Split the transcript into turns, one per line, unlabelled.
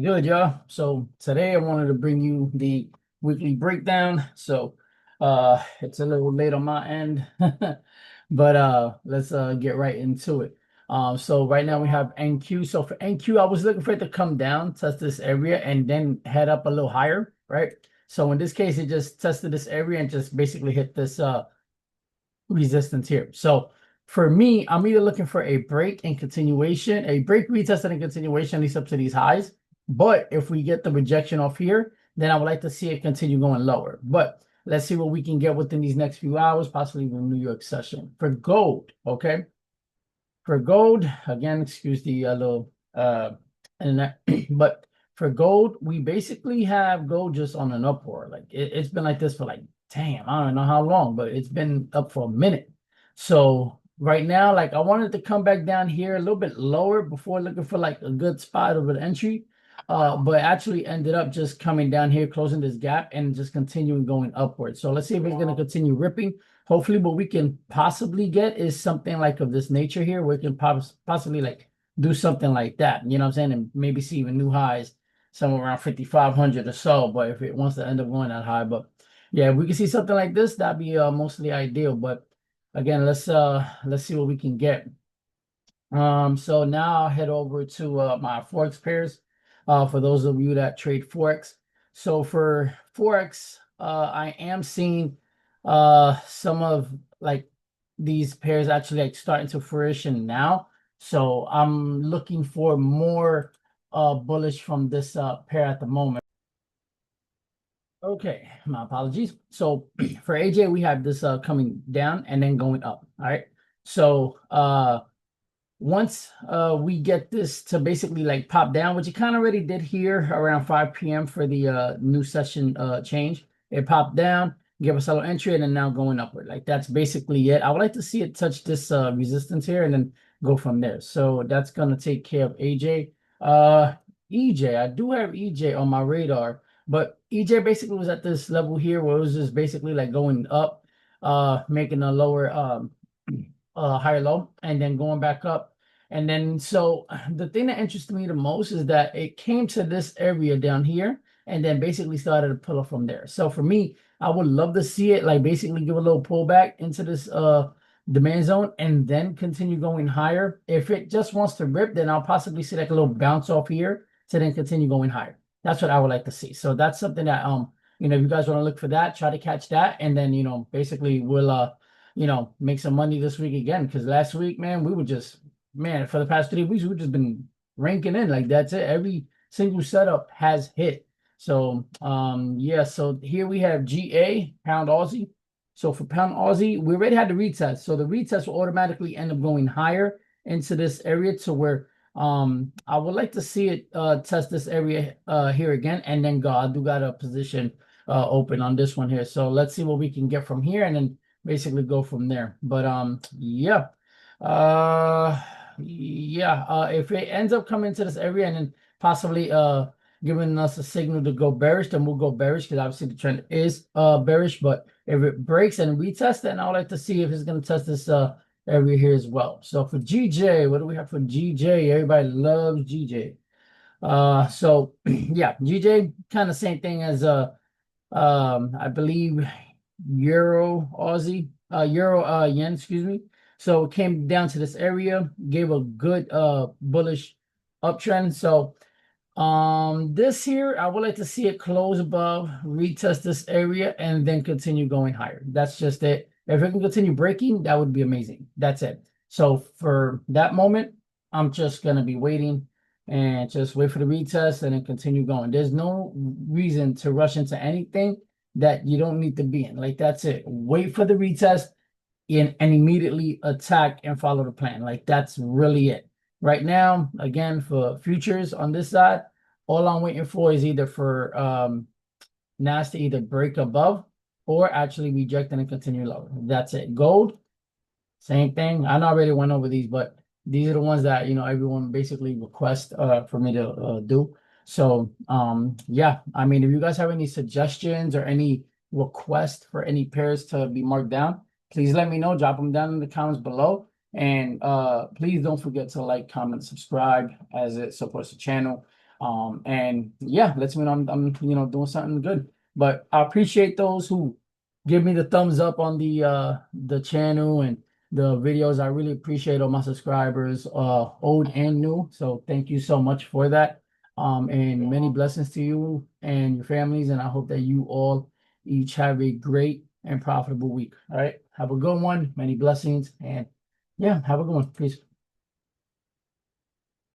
Good, y'all. So today I wanted to bring you the weekly breakdown. So it's a little late on my end, but let's get right into it. So right now we have NQ. So for NQ, I was looking for it to come down, test this area, and then head up a little higher, right? So in this case, it just tested this area and just basically hit this resistance here. So for me, I'm either looking for a break and continuation, a break, retest, and a continuation, at least up to these highs. But if we get the rejection off here, then I would like to see it continue going lower. But let's see what we can get within these next few hours, possibly the New York session. For gold, okay? For gold, again, excuse the little and that, but for gold, we basically have gold just on an upward. Like it's been like this for like, damn, I don't know how long, but it's been up for a minute. So right now, like I wanted to come back down here a little bit lower before looking for like a good spot of an entry. But actually ended up just coming down here, closing this gap and just continuing going upward. So let's see if it's going to continue ripping. Hopefully what we can possibly get is something like of this nature here, where we can possibly like do something like that. You know what I'm saying? And maybe see even new highs somewhere around 5,500 or so. But if it wants to end up going that high, but yeah, if we can see something like this, that'd be mostly ideal. But again, let's see what we can get. So now I'll head over to my Forex pairs. For those of you that trade Forex. So for Forex, I am seeing some of like these pairs actually like starting to fruition now. So I'm looking for more bullish from this pair at the moment. Okay, my apologies. So for AJ, we have this coming down and then going up. All right. So once we get this to basically like pop down, which it kind of already did here around 5 p.m. for the new session change, it popped down, give us a little entry, and then now going upward. Like that's basically it. I would like to see it touch this resistance here and then go from there. So that's gonna take care of AJ. EJ, I do have EJ on my radar, but EJ basically was at this level here where it was just basically like going up, making a lower higher low and then going back up. And then so the thing that interested me the most is that it came to this area down here and then basically started to pull up from there. So for me, I would love to see it like basically give a little pullback into this demand zone and then continue going higher. If it just wants to rip, then I'll possibly see like a little bounce off here to then continue going higher. That's what I would like to see. So that's something that you know, if you guys want to look for that, try to catch that, and then you know, basically we'll you know, make some money this week again. Because last week, man, we were just, man, for the past 3 weeks, we've just been ranking in. Like that's it. Every single setup has hit. So yeah, so here we have GA, pound Aussie. So for pound Aussie, we already had the retest. So the retest will automatically end up going higher into this area to where I would like to see it test this area here again, and then go. I do got a position open on this one here. So let's see what we can get from here and then basically go from there. But yeah. If it ends up coming to this area and then possibly giving us a signal to go bearish, then we'll go bearish because obviously the trend is bearish. But if it breaks and retest, then I would like to see if it's going to test this area here as well. So for GJ, what do we have for GJ? Everybody loves GJ. So yeah, GJ kind of same thing as I believe Euro Aussie, Euro Yen, excuse me. So it came down to this area, gave a good bullish uptrend. So this here, I would like to see it close above, retest this area, and then continue going higher. That's just it. If it can continue breaking, that would be amazing. That's it. So for that moment, I'm just gonna be waiting and just wait for the retest and then continue going. There's no reason to rush into anything that you don't need to be in. Like that's it. Wait for the retest and immediately attack and follow the plan. Like that's really it. Right now, again, for futures on this side, all I'm waiting for is either for NAS to either break above or actually reject and continue lower. That's it. Gold, same thing. I know I already went over these, but these are the ones that, you know, everyone basically requests for me to do. So yeah, I mean, if you guys have any suggestions or any requests for any pairs to be marked down, please let me know. Drop them down in the comments below. And please don't forget to like, comment, subscribe as it supports the channel. And yeah, lets me know I'm doing something good. But I appreciate those who give me the thumbs up on the channel and the videos. I really appreciate all my subscribers, old and new. So thank you so much for that. And many blessings to you and your families. And I hope that you all each have a great and profitable week. All right. Have a good one. Many blessings. And yeah, have a good one. Peace.